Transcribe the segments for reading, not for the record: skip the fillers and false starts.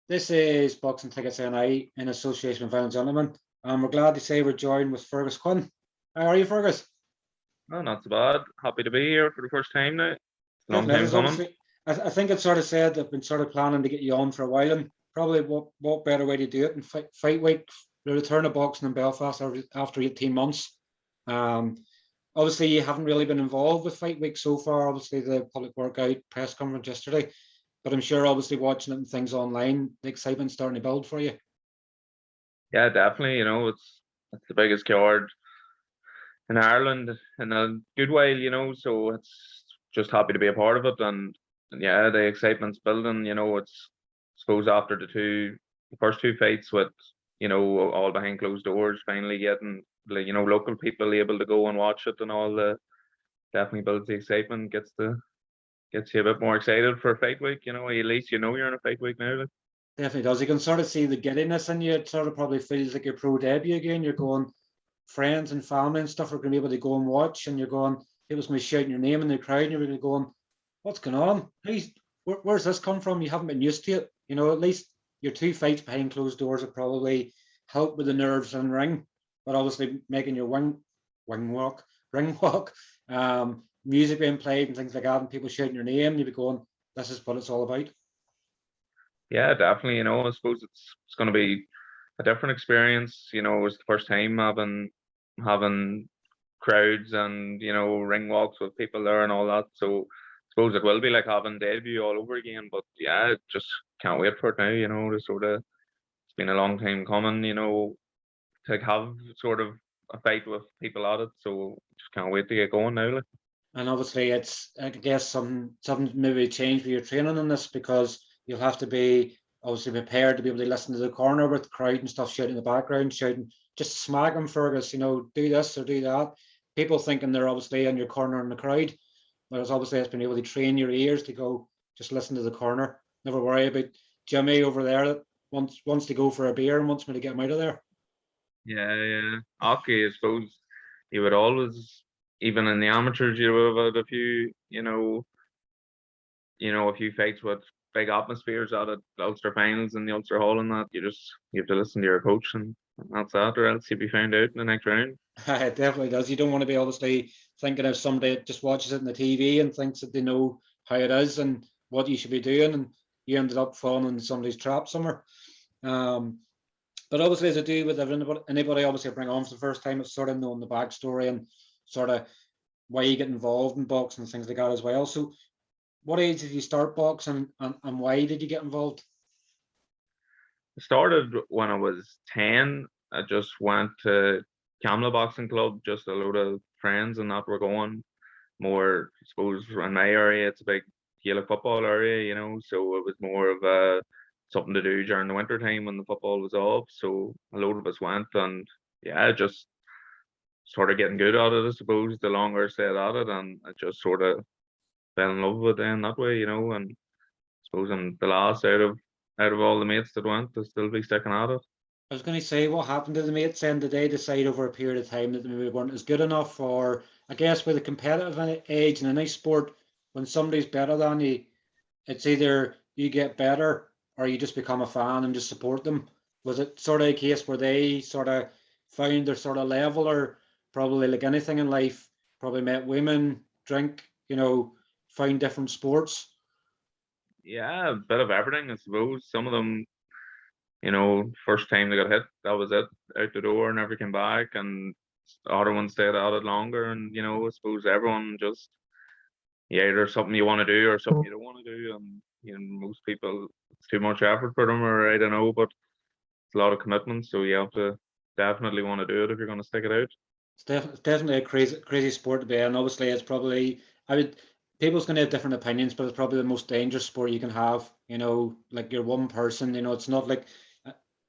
This is Boxing Tickets NI in association with Violent Gentlemen. We're glad to say we're joined with Fearghus Quinn. How are you, Fearghus? No, not so bad. Happy to be here for the first time now. Long Definitely. time coming. I think it's sort of said I've been sort of planning to get you on for a while, and probably what better way to do it than fight week, the return of boxing in Belfast after 18 months. Obviously, you haven't really been involved with fight week so far. Obviously, the public workout press conference yesterday, but I'm sure obviously watching it and things online, the excitement's starting to build for you. Yeah, definitely. It's the biggest card in Ireland in a good while. So it's just happy to be a part of it, and yeah, the excitement's building. It's I suppose after the first two fights with all behind closed doors, finally getting local people able to go and watch it and all the definitely builds the excitement, gets you a bit more excited for a fight week. At least you're in a fight week now. Definitely does. You can sort of see the giddiness in you. It sort of probably feels like your pro debut again. You're going, friends and family and stuff are going to be able to go and watch, and you're going, people's going to be shouting your name in the crowd, and you're going to be going, what's going on? Where's this come from? You haven't been used to it. At least your two fights behind closed doors have probably helped with the nerves in the ring, but obviously making your ring walk, music being played and things like that, and people shouting your name, you'll be going, this is what it's all about. Yeah, definitely. I suppose it's going to be a different experience. It was the first time having crowds and ring walks with people there and all that. So I suppose it will be like having debut all over again. But yeah, just can't wait for it now. To sort of it's been a long time coming. To have sort of a fight with people at it. So just can't wait to get going now. Like. And obviously, I guess something maybe changed with your training in this, because you'll have to be obviously prepared to be able to listen to the corner with the crowd and stuff shouting in the background, shouting, just smack them, Fearghus, do this or do that. People thinking they're obviously in your corner in the crowd, whereas obviously it's been able to train your ears to go, just listen to the corner. Never worry about Jimmy over there that wants to go for a beer and wants me to get him out of there. Yeah. Okay, I suppose you would always, even in the amateurs, you would have had a few, a few fights with big atmospheres at it, the Ulster finals and the Ulster Hall and that. You have to listen to your coach and that's that, or else you'll be found out in the next round. It definitely does. You don't want to be obviously thinking of somebody that just watches it on the TV and thinks that they know how it is and what you should be doing, and you ended up falling in somebody's trap somewhere. But obviously, as I do with anybody obviously I bring on for the first time, it's sort of knowing the backstory and sort of why you get involved in boxing and things like that as well. So what age did you start boxing, and why did you get involved? I started when I was 10. I just went to Camla Boxing Club, just a load of friends and that were going. More, I suppose, in my area, it's a big Gaelic football area, so it was more of something to do during the winter time when the football was off. So a load of us went, and yeah, just sort of getting good at it, I suppose, the longer I stayed at it, and I just sort of fell in love with it in that way, and I suppose I'm the last out of all the mates that went to still be sticking at it. I was going to say, what happened to the mates then? Did they decide over a period of time that they maybe weren't as good enough? Or I guess with a competitive age in any sport, when somebody's better than you, it's either you get better or you just become a fan and just support them. Was it sort of a case where they sort of found their sort of level, or probably like anything in life, probably met women, drink, found different sports? Yeah, a bit of everything, I suppose. Some of them, first time they got hit, that was it, out the door, never came back, and the other ones stayed at it longer. And I suppose everyone just, yeah, there's something you want to do or something you don't want to do, and most people, it's too much effort for them, or I don't know, but it's a lot of commitment, so you have to definitely want to do it if you're going to stick it out. It's definitely a crazy sport to be in. Obviously, it's probably, people's going to have different opinions, but it's probably the most dangerous sport you can have. Like you're one person. It's not like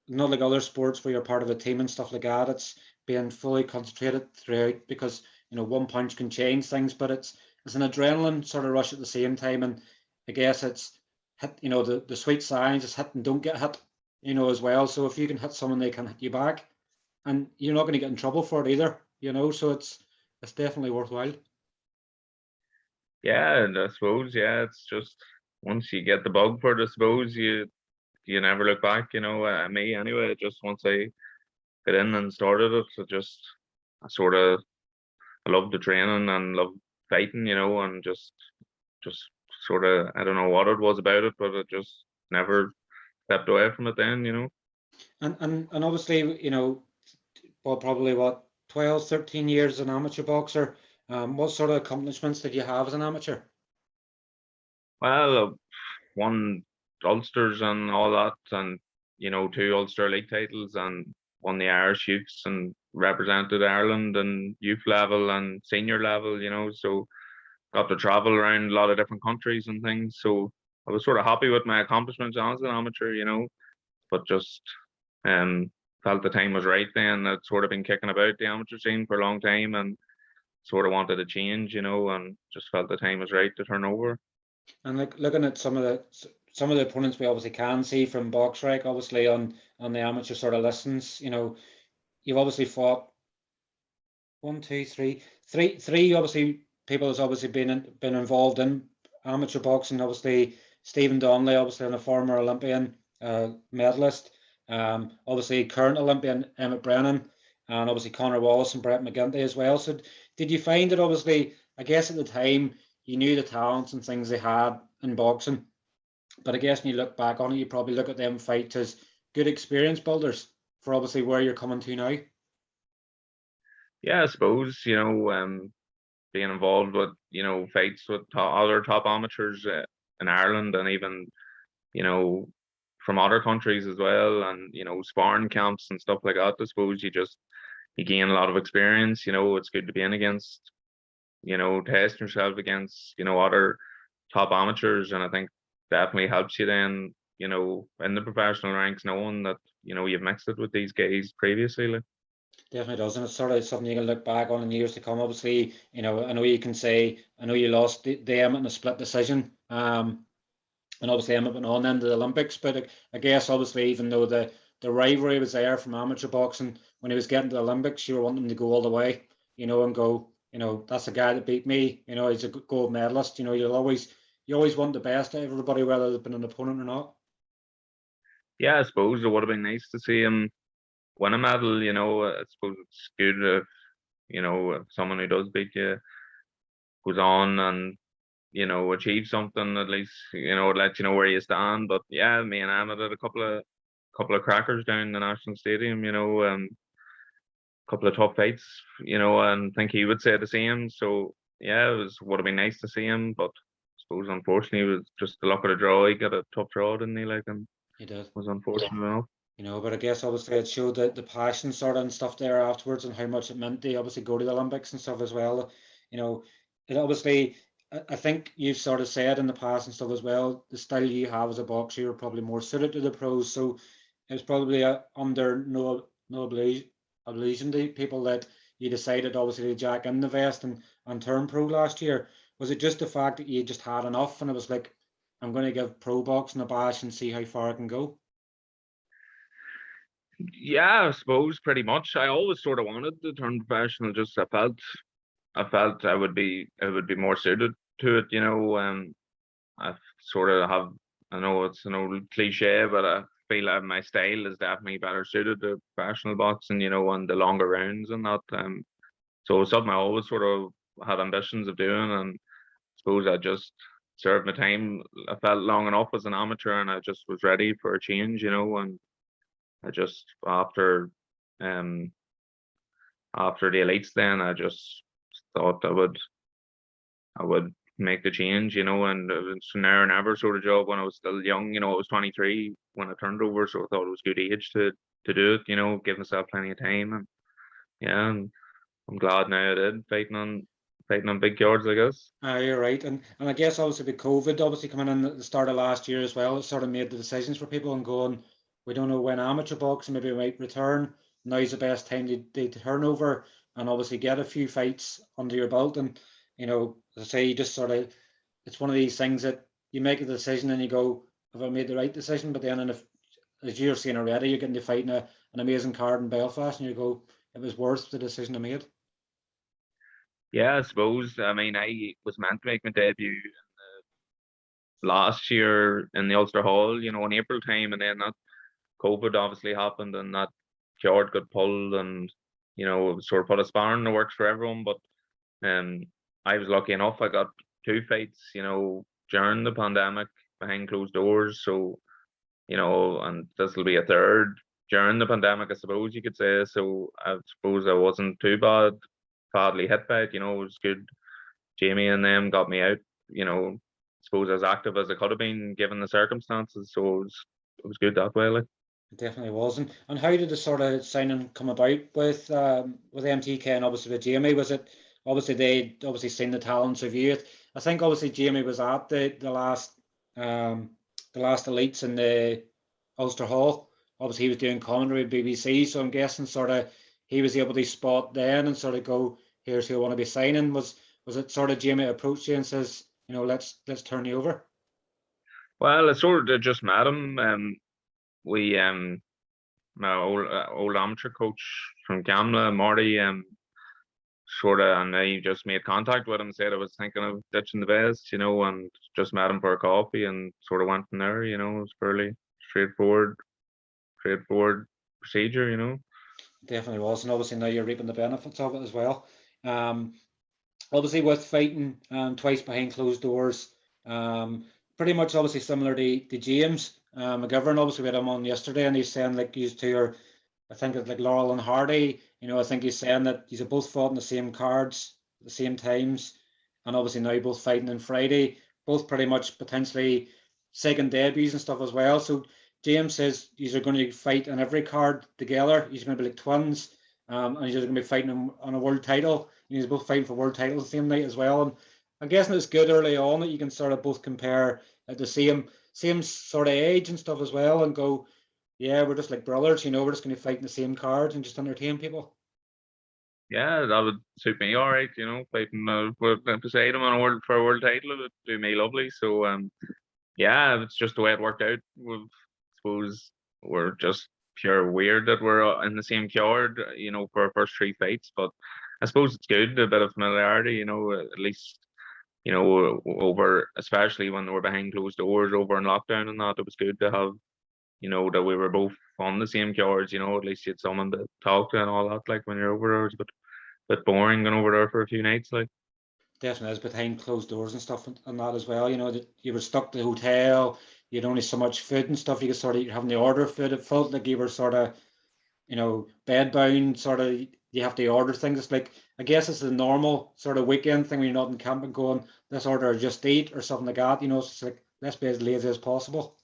other sports where you're part of a team and stuff like that. It's being fully concentrated throughout, because one punch can change things, but it's an adrenaline sort of rush at the same time. And I guess it's hit. The sweet signs is hit and don't get hit. As well. So if you can hit someone, they can hit you back, and you're not going to get in trouble for it either. So it's definitely worthwhile. Yeah, and I suppose, yeah, it's just once you get the bug for it, I suppose you never look back. Me anyway. Just once I got in and started it, I sort of I loved the training and loved fighting, and just sort of I don't know what it was about it, but it just never stepped away from it then. And obviously, well, probably what 12, 13 years as an amateur boxer. What sort of accomplishments did you have as an amateur? Well, won Ulsters and all that, and two Ulster Elite titles, and won the Irish youths, and represented Ireland and youth level and senior level. So got to travel around a lot of different countries and things. So I was sort of happy with my accomplishments as an amateur, but just um felt the time was right then. I'd sort of been kicking about the amateur scene for a long time and sort of wanted a change, and just felt the time was right to turn over. And like looking at some of the opponents we obviously can see from Boxrec, obviously on the amateur sort of listings, you've obviously fought one, two, three obviously people has obviously been involved in amateur boxing. Obviously Stephen Donnelly, obviously a former Olympian medalist. Obviously current Olympian Emmett Brennan, and obviously Conor Wallace and Brett McGinty as well. So did you find that obviously, I guess at the time you knew the talents and things they had in boxing, but I guess when you look back on it, you probably look at them fights as good experience builders for obviously where you're coming to now. Yeah, I suppose, being involved with, fights with other top amateurs in Ireland, and even, you know, from other countries as well, and, sparring camps and stuff like that. I suppose you gain a lot of experience. It's good to be in against, test yourself against, other top amateurs. And I think definitely helps you then, in the professional ranks, knowing that, you've mixed it with these guys previously. Like. Definitely does, and it's sort of something you can look back on in years to come. Obviously, I know you can say, I know you lost the Emmett in a split decision, and obviously Emmett went on into the Olympics. But I guess obviously, even though the rivalry was there from amateur boxing, when he was getting to the Olympics, you were wanting him to go all the way, and go, that's the guy that beat me. He's a gold medalist. You always want the best of everybody, whether it's been an opponent or not. Yeah, I suppose it would have been nice to see him win a medal. I suppose it's good if if someone who does beat you goes on and achieve something, at least let you know where you stand. But yeah, me and Ahmed had a couple of crackers down in the National Stadium. Couple of tough fights. And I think he would say the same. So yeah, would have been nice to see him, but I suppose unfortunately it was just the luck of the draw. He got a tough draw, didn't he? Like, and He did. was unfortunate enough. But I guess obviously it showed the passion sort of and stuff there afterwards, and how much it meant to obviously go to the Olympics and stuff as well. It obviously, I think you've sort of said in the past and stuff as well, the style you have as a boxer, you're probably more suited to the pros. So it's probably under no obligation to people that you decided obviously to jack in the vest and turn pro last year. Was it just the fact that you just had enough and it was like, I'm going to give pro boxing a bash and see how far I can go? Yeah, I suppose pretty much. I always sort of wanted to turn professional. Just I felt I would be more suited to it. I sort of have. I know it's an old cliche, but I feel that my style is definitely better suited to professional boxing. And the longer rounds and that. So it's something I always sort of had ambitions of doing, and I suppose I just served my time. I felt long enough as an amateur, and I just was ready for a change. And I just um after the elites, then I just thought I would make the change. And it's an now or never sort of job when I was still young. I was 23 when I turned over, so I thought it was good age to do it. Give myself plenty of time, and yeah, and I'm glad now I did, fighting on big yards, I guess. You're right, and I guess obviously with COVID obviously coming in at the start of last year as well, it sort of made the decisions for people and going, we don't know when amateur boxing maybe might return. Now's the best time to turn over and obviously get a few fights under your belt. And as I say, you just sort of, it's one of these things that you make a decision and you go, have I made the right decision? But then, and if, as you're saying already, you're getting to fight in an amazing card in Belfast, and you go, it was worth the decision I made. Yeah, I suppose. I mean, I was meant to make my debut last year in the Ulster Hall, in April time, and then that COVID obviously happened, and that card got pulled, and it sort of put a spanner in the works for everyone. But I was lucky enough; I got two fights, during the pandemic behind closed doors. So and this will be a third during the pandemic, I suppose you could say. So I suppose I wasn't too badly hit by it. It was good. Jamie and them got me out. I suppose as active as I could have been given the circumstances. So it was good that way. Like. It definitely wasn't. And how did the sort of signing come about with MTK and obviously with Jamie? Was it obviously they obviously seen the talents of youth? I think obviously Jamie was at the last elites in the Ulster Hall. Obviously he was doing commentary with BBC, so I'm guessing sort of he was able to spot then and sort of go, here's who I want to be signing. Was it sort of Jamie approached you and says, let's turn you over? Well, I sort of just met him. We my old amateur coach from Gamla, Marty, sort of, and I just made contact with him, said I was thinking of ditching the best, and just met him for a coffee and sort of went from there. It was fairly straightforward procedure. Definitely was, and obviously now you're reaping the benefits of it as well. Obviously with fighting twice behind closed doors, pretty much obviously similar to James McGivern. Obviously we had him on yesterday, and he's saying like these two are, I think it's like Laurel and Hardy. I think he's saying that he's both fought in the same cards at the same times, and obviously now both fighting on Friday, both pretty much potentially second debuts and stuff as well. So James says these are going to fight on every card together. He's going to be like twins, and he's going to be fighting on a world title. And he's both fighting for world titles the same night as well. And I'm guessing it's good early on that you can sort of both compare at the same sort of age and stuff as well, and go, yeah, we're just like brothers. We're just going to fight in the same cards and just entertain people. Yeah, that would suit me all right. Fighting beside him for a world title would do me lovely. So yeah, it's just the way it worked out. Suppose we're just pure weird that we're in the same card, for our first three fights. But I suppose it's good, a bit of familiarity, at least, over, especially when we're behind closed doors over in lockdown and that, it was good to have, that we were both on the same cards, at least you had someone to talk to and all that, like when you're over there. It's a bit boring going over there for a few nights, like. Definitely is behind closed doors and stuff and that as well. That you were stuck to the hotel, you had only so much food and stuff. You could sort of having to order food. It felt like you were sort of, bed bound. Sort of, you have to order things. It's like, I guess it's a normal sort of weekend thing when you're not in camp and going, let's order Just Eat or something like that. It's like, let's be as lazy as possible.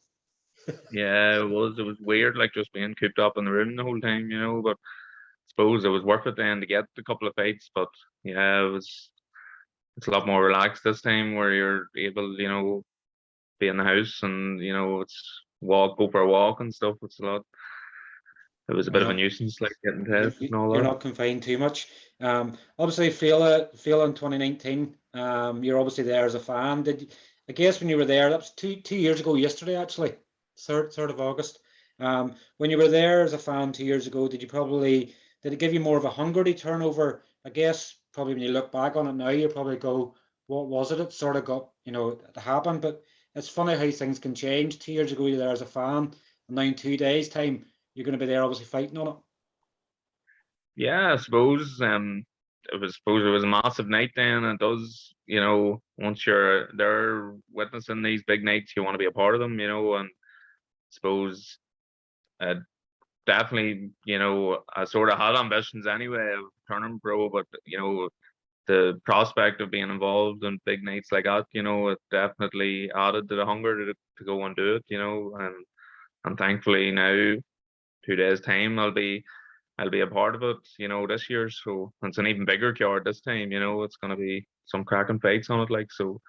Yeah, it was weird, like just being cooped up in the room the whole time, but I suppose it was worth it then to get a couple of fights. But yeah, it's a lot more relaxed this time, where you're able, be in the house and it's go for a walk and stuff. It was a bit of a nuisance, like getting tested and all You're that. not confined too much. Obviously, Feile in 2019. You're obviously there as a fan. I guess when you were there, that was two years ago yesterday, actually, 3rd of August. When you were there as a fan 2 years ago, did it give you more of a hunger to turn over? I guess probably when you look back on it now, you probably go, what was it? It sort of got, it happened. But it's funny how things can change. 2 years ago, you're there as a fan, and now in 2 days' time, you're going to be there obviously fighting on it. Yeah, I suppose it was a massive night then. It does, once you're there witnessing these big nights, you want to be a part of them, and I suppose uh, definitely, I sort of had ambitions anyway of turning pro, but the prospect of being involved in big nights like that, it definitely added to the hunger to go and do it, and thankfully now, 2 days time, I'll be a part of it, this year. So it's an even bigger card this time, it's gonna be some cracking fights on it, like. So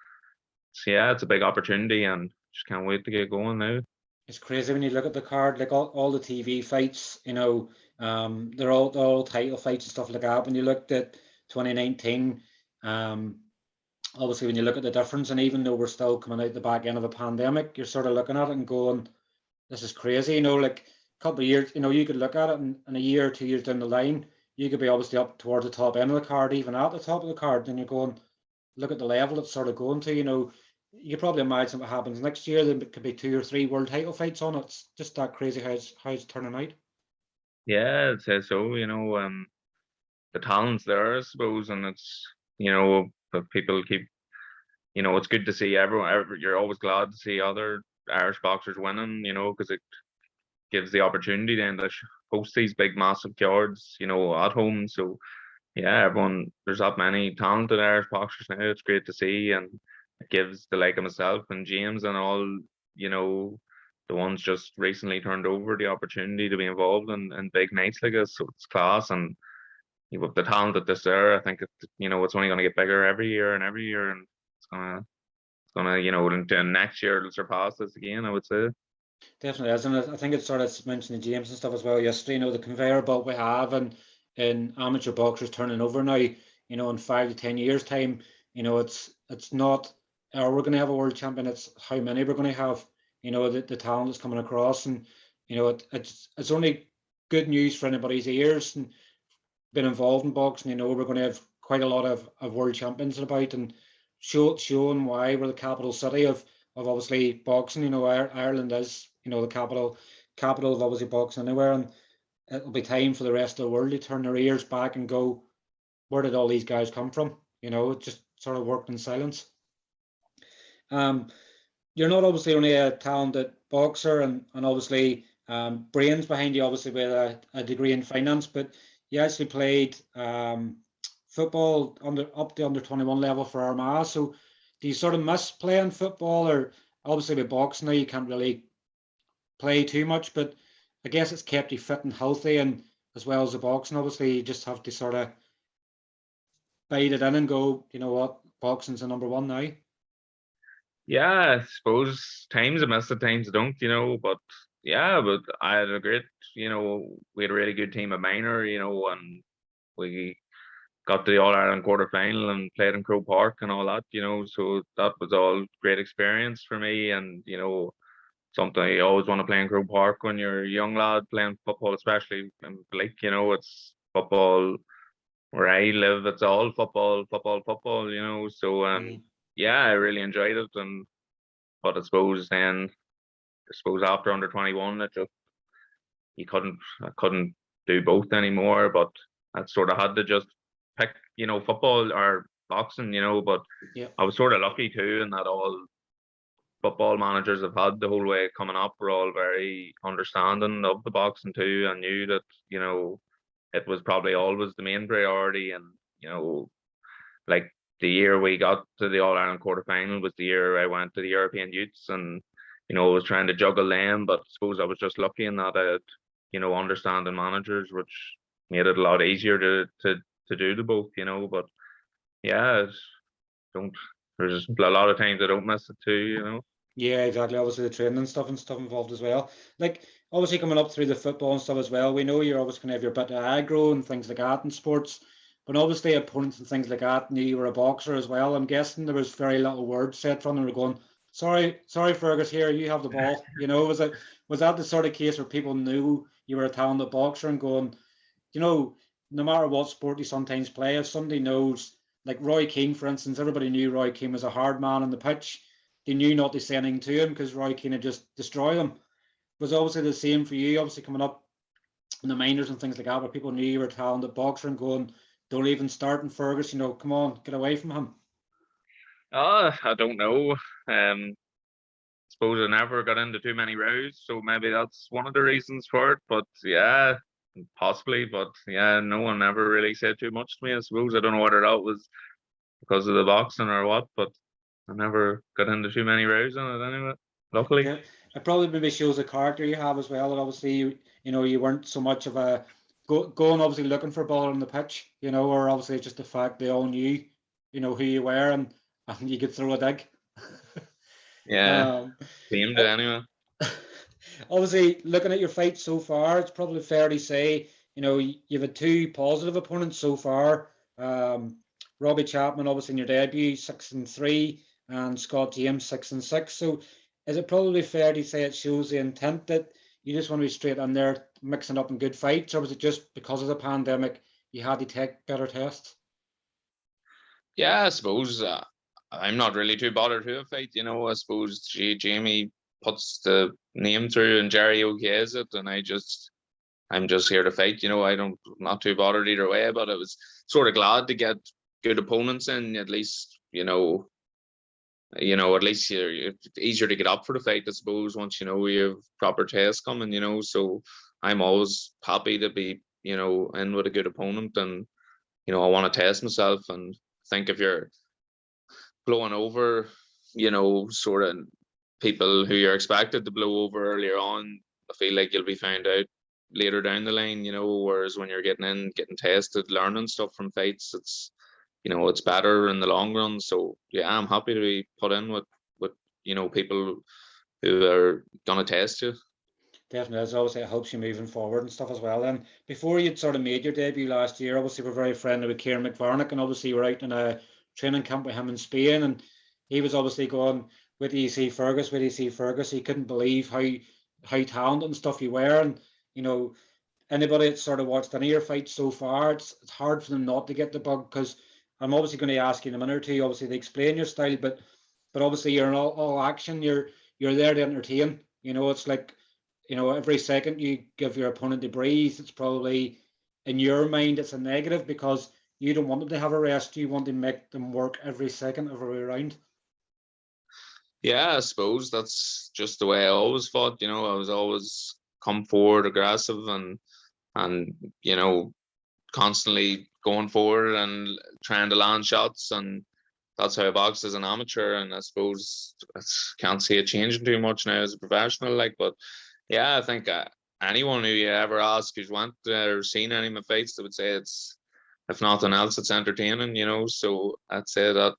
yeah, it's a big opportunity, and just can't wait to get going now. It's crazy when you look at the card, like all the TV fights, they're all title fights and stuff like that. When you looked at 2019, obviously when you look at the difference, and even though we're still coming out the back end of a pandemic, you're sort of looking at it and going, this is crazy, like a couple of years, you could look at it and in a year or 2 years down the line, you could be obviously up towards the top end of the card, even at the top of the card, and you're going, look at the level it's sort of going to, you can probably imagine what happens next year. There could be 2 or 3 world title fights on it. It's just that crazy how it's turning out. Yeah, I'd say so. The talent's there, I suppose, and it's but people keep it's good to see you're always glad to see other Irish boxers winning, because it gives the opportunity then to host these big massive cards, at home. So yeah, there's that many talented Irish boxers now. It's great to see, and it gives the like of myself and James and all, the ones just recently turned over the opportunity to be involved in big nights like this. So it's class, and with the talent that this there, I think it's only going to get bigger every year and every year, and it's gonna into next year it'll surpass this again, I would say. Definitely is, and I think it's sort of mentioned to James and stuff as well yesterday. The conveyor belt we have and in amateur boxers turning over now. In 5 to 10 years' time, it's not are we going to have a world champion. It's how many we're going to have. The talent that's coming across, and it's only good news for anybody's ears and been involved in boxing. We're going to have quite a lot of world champions about, and showing why we're the capital city of obviously boxing. Ireland is the capital of obviously boxing anywhere, and it'll be time for the rest of the world to turn their ears back and go, where did all these guys come from? It just sort of worked in silence. You're not obviously only a talented boxer and obviously brains behind you, obviously with a degree in finance, but you actually played football up to under 21 level for Armagh. So do you sort of miss playing football? Or obviously with boxing now you can't really play too much, but I guess it's kept you fit and healthy, and as well as the boxing, obviously you just have to sort of bite it in and go, you know what, boxing's the number one now. Yeah, I suppose times I miss it, times I don't, but yeah, but I had a great, we had a really good team of minor, and we got to the All Ireland quarter final and played in Croke Park and all that, so that was all great experience for me, and something you always want to play in Croke Park when you're a young lad playing football, especially in Blake, it's football where I live, it's all football, football, football, so yeah, I really enjoyed it, but I suppose after under 21 it just I couldn't do both anymore, but I sort of had to just pick, football or boxing, but yeah. I was sort of lucky too in that all football managers I've had the whole way coming up were all very understanding of the boxing too, and knew that, it was probably always the main priority, and, like the year we got to the All Ireland quarter final was the year I went to the European Youths, and I was trying to juggle them, but I suppose I was just lucky in that I had, understanding managers, which made it a lot easier to do the both, but yeah, there's a lot of times I don't miss it too. Yeah, exactly. Obviously the training and stuff involved as well. Like obviously coming up through the football and stuff as well, we know you're always going to have your bit of aggro and things like that in sports, but obviously opponents and things like that knew you were a boxer as well. I'm guessing there was very little words said from them. Were going, sorry, Fearghus, here you have the ball. Was that the sort of case where people knew you were a talented boxer and going, no matter what sport you sometimes play, if somebody knows, like Roy Keane, for instance, everybody knew Roy Keane was a hard man on the pitch. They knew not to say anything to him because Roy Keane had just destroyed them. It was obviously the same for you, obviously coming up in the minors and things like that, where people knew you were a talented boxer and going, don't even start in Fearghus, come on, get away from him. I don't know. Suppose I never got into too many rows, so maybe that's one of the reasons for it. But yeah, possibly. But yeah, no one ever really said too much to me. I suppose I don't know whether that was because of the boxing or what, but I never got into too many rows on it anyway. Luckily. Yeah, it probably maybe shows the character you have as well. And obviously, you weren't so much of a going obviously looking for a ball on the pitch, or obviously just the fact they all knew, who you were and you could throw a dig. Yeah, claimed it anyway. Obviously, looking at your fights so far, it's probably fair to say, you've had 2 positive opponents so far. Robbie Chapman, obviously in your debut, 6-3, and Scott James 6-6. So, is it probably fair to say it shows the intent that you just want to be straight in there, mixing up in good fights, or was it just because of the pandemic you had to take better tests? Yeah, I suppose I'm not really too bothered who I fight. I suppose Jamie puts the name through and Jerry okays it, and I'm just here to fight. I'm not too bothered either way. But I was sort of glad to get good opponents in. At least at least it's easier to get up for the fight, I suppose, once you have proper tests coming. So I'm always happy to be in with a good opponent, and I want to test myself. And think if you're blowing over, sort of people who you're expected to blow over earlier on, I feel like you'll be found out later down the line, whereas when you're getting tested, learning stuff from fights, it's better in the long run. So yeah, I'm happy to be put in with people who are gonna test you. Definitely, as obviously it helps you moving forward and stuff as well. And before you'd sort of made your debut last year, obviously we're very friendly with James McGivern, and obviously you were out in a training camp with him in Spain, and he was obviously going, with EC Fearghus, he couldn't believe how talented and stuff you were. And anybody that's sort of watched any of your fights so far, it's hard for them not to get the bug, because I'm obviously going to ask you in a minute or two, obviously, to explain your style, but obviously you're in all action, you're there to entertain. It's like, every second you give your opponent to breathe, it's probably, in your mind, it's a negative, because you don't want them to have a rest. You want to make them work every second of every round. Yeah, I suppose that's just the way I always fought. I was always come forward, aggressive, and constantly going forward and trying to land shots, and that's how I boxed as an amateur. And I suppose I can't see it changing too much now as a professional. But yeah, I think anyone who you ever ask who's went or seen any of my fights, they would say it's, if nothing else, it's entertaining. So I'd say that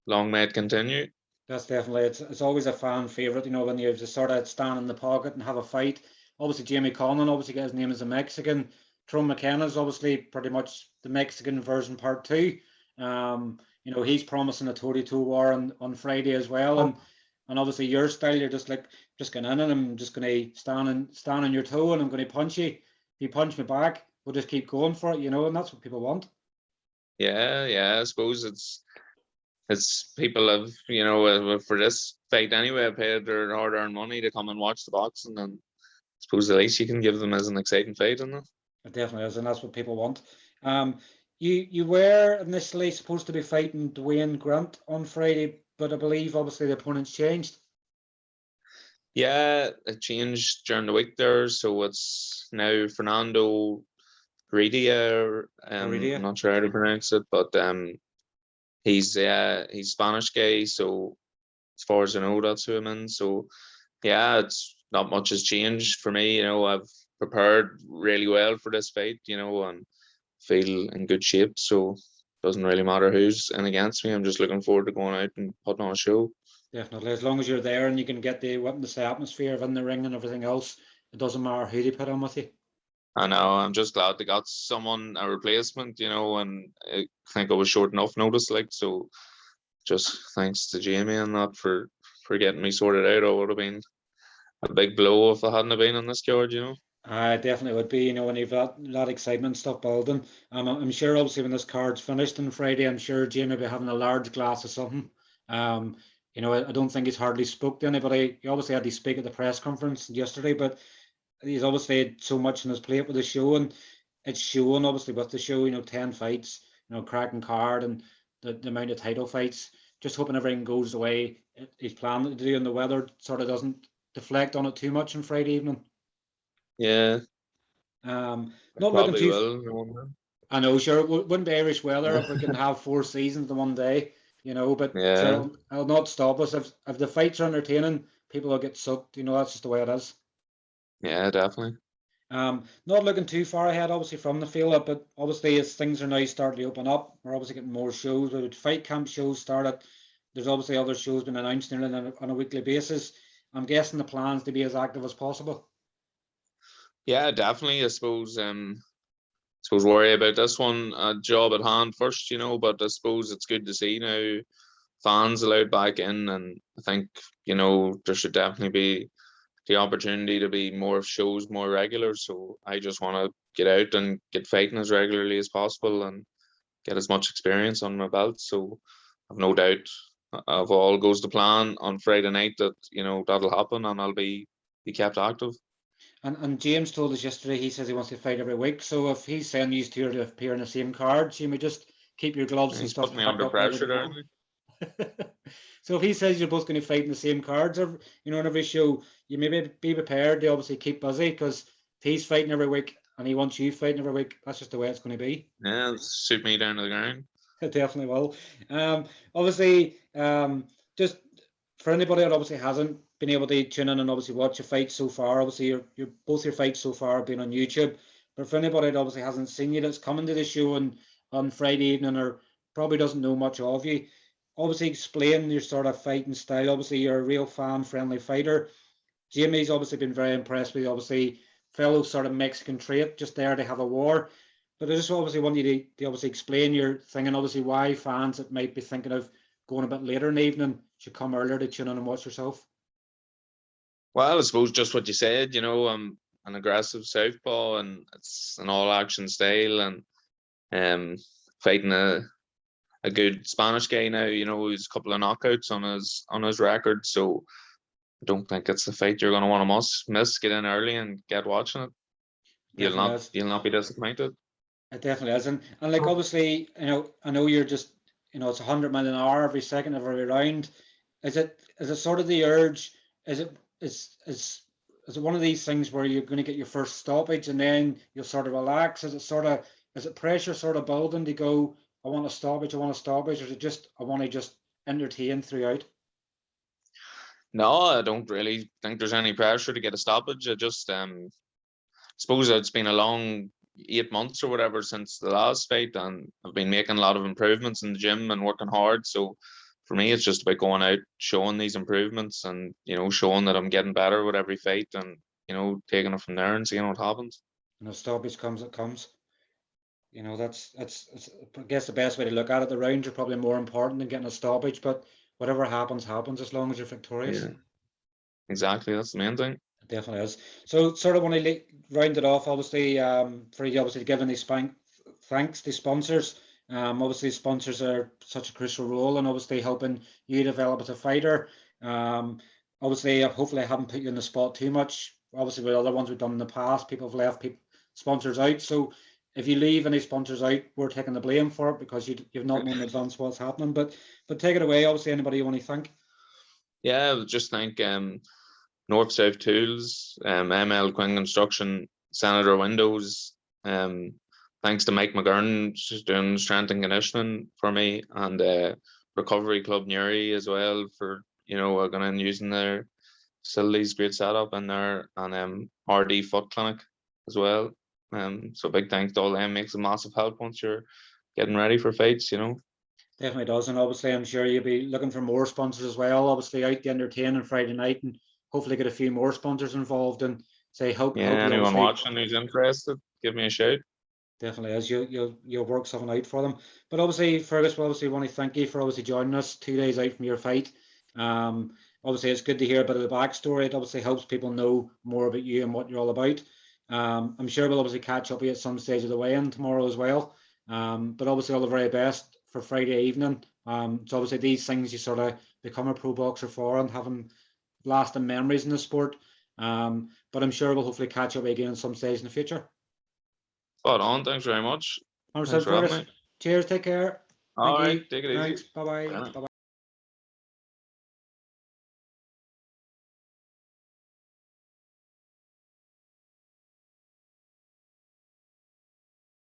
long may it continue. That's definitely, it's always a fan favorite, when you just sort of stand in the pocket and have a fight. Obviously, Jamie Conlon obviously got his name as a Mexican. Tyrone McKenna is obviously pretty much the Mexican version part two. He's promising a toe-to-toe war on Friday as well, and obviously your style, you're just going in and I'm just going to stand on your toe and I'm going to punch you. If you punch me back, we'll just keep going for it, and that's what people want. Yeah, I suppose it's people have, for this fight anyway, paid their hard-earned money to come and watch the boxing, and I suppose the least you can give them is an exciting fight, isn't it? It definitely is, and that's what people want. You were initially supposed to be fighting Dwayne Grant on Friday, but I believe obviously the opponent's changed. Yeah, it changed during the week there, so it's now Fernando Heredia. I'm not sure how to pronounce it, but he's Spanish guy, so as far as I know, that's who I'm in. So yeah, it's not much has changed for me. I've prepared really well for this fight, and feel in good shape. So it doesn't really matter who's in against me. I'm just looking forward to going out and putting on a show. Definitely, as long as you're there and you can get the witness the atmosphere of in the ring and everything else, it doesn't matter who they put on with you. I know. I'm just glad they got someone, a replacement, and I think I was short enough notice, so just thanks to Jamie and that for getting me sorted out. It would have been a big blow if I hadn't been on this card. I definitely would be, when you've got that excitement stuff building. I'm sure obviously when this card's finished on Friday, I'm sure Jamie will be having a large glass of something. I don't think he's hardly spoke to anybody. He obviously had to speak at the press conference yesterday, but he's obviously had so much on his plate with the show, and it's showing obviously with the show, 10 fights, cracking card, and the amount of title fights. Just hoping everything goes the way he's planning to do, and the weather sort of doesn't deflect on it too much on Friday evening. Yeah. Not looking Probably too. will. I know, sure, it wouldn't be Irish weather if we can have 4 seasons in one day, but Yeah. sure, it'll not stop us. If the fights are entertaining, people will get sucked. That's just the way it is. Yeah, definitely. Not looking too far ahead, obviously, from the Feile, but obviously as things are now starting to open up, we're obviously getting more shows. With fight camp shows started, there's obviously other shows being announced nearly on a weekly basis. I'm guessing the plans to be as active as possible. Yeah, definitely. I suppose worry about this one, job at hand first, but I suppose it's good to see now fans allowed back in, and I think there should definitely be the opportunity to be more shows more regular. So I just want to get out and get fighting as regularly as possible and get as much experience on my belt. So I've no doubt if all goes to plan on Friday night, that that'll happen, and I'll be kept active. And James told us yesterday, he says he wants to fight every week. So if he's saying you two to appear in the same cards, you may just keep your gloves and He's stuff put me packed under up ready to pressure there. go. So if he says you're both going to fight in the same cards, or in every show, you maybe be prepared to obviously keep busy, because if he's fighting every week and he wants you fighting every week, that's just the way it's going to be. Yeah, shoot me down to the ground. It definitely will. Obviously, just for anybody that obviously hasn't been able to tune in and obviously watch your fight so far, obviously your both your fights so far have been on YouTube. But for anybody that obviously hasn't seen you, that's coming to the show on Friday evening, or probably doesn't know much of you, obviously explain your sort of fighting style. Obviously, you're a real fan-friendly fighter. Jamie's obviously been very impressed with you, obviously fellow sort of Mexican trait, just there to have a war. But I just obviously want you to obviously explain your thing, and obviously why fans that might be thinking of going a bit later in the evening should come earlier to tune in and watch yourself. Well, I suppose just what you said, I'm an aggressive southpaw, and it's an all-action style, and fighting a good Spanish guy now, who's a couple of knockouts on his record. So I don't think it's the fight you're going to want to miss. Get in early and get watching it. You'll not be disappointed. It definitely is, and like obviously, I know you're just, it's 100 mile an hour every second of every round. Is it sort of the urge? Is it one of these things where you're going to get your first stoppage and then you'll sort of relax? Is it pressure sort of building to go, I want a stoppage, or is it just I want to just entertain throughout? No, I don't really think there's any pressure to get a stoppage. I just suppose it's been a long 8 months or whatever since the last fight, and I've been making a lot of improvements in the gym and working hard. So for me, it's just about going out, showing these improvements, and showing that I'm getting better with every fight, and taking it from there and seeing what happens. And if stoppage comes, it comes. That's I guess the best way to look at it. The rounds are probably more important than getting a stoppage, but whatever happens, happens as long as you're victorious. Yeah, exactly. That's the main thing. It definitely is. So sort of want to round it off, obviously, for you obviously giving these thanks to sponsors. Obviously sponsors are such a crucial role and obviously helping you develop as a fighter. Obviously, hopefully I haven't put you in the spot too much. Obviously with other ones we've done in the past, people have left sponsors out. So if you leave any sponsors out, we're taking the blame for it, because you've not known in advance what's happening. But take it away. Obviously, anybody you want to thank? Yeah, I would just thank North South Tools, ML Quinn Construction, Senator Windows. Thanks to Mike McGivern, just doing strength and conditioning for me, and Recovery Club Newry as well for going and using their facilities, great setup in there, and RD Foot Clinic as well. So big thanks to all them. Makes a massive help once you're getting ready for fights. Definitely does, and obviously I'm sure you'll be looking for more sponsors as well. Obviously out to entertain on Friday night, and hopefully get a few more sponsors involved, and say help you. Anyone watching who's interested, give me a shout. Definitely is. You'll work something out for them. But obviously, Fearghus, we obviously want to thank you for obviously joining us 2 days out from your fight. Obviously it's good to hear a bit of the backstory. It obviously helps people know more about you and what you're all about. I'm sure we'll obviously catch up with you at some stage of the weigh-in tomorrow as well. But obviously all the very best for Friday evening. So obviously these things you sort of become a pro boxer for, and having lasting memories in the sport. But I'm sure we'll hopefully catch up again at some stage in the future. Spot on. Thanks very much. Thanks for having me. Cheers. Take care. All right. Take it easy. Thanks. Bye-bye. Bye-bye.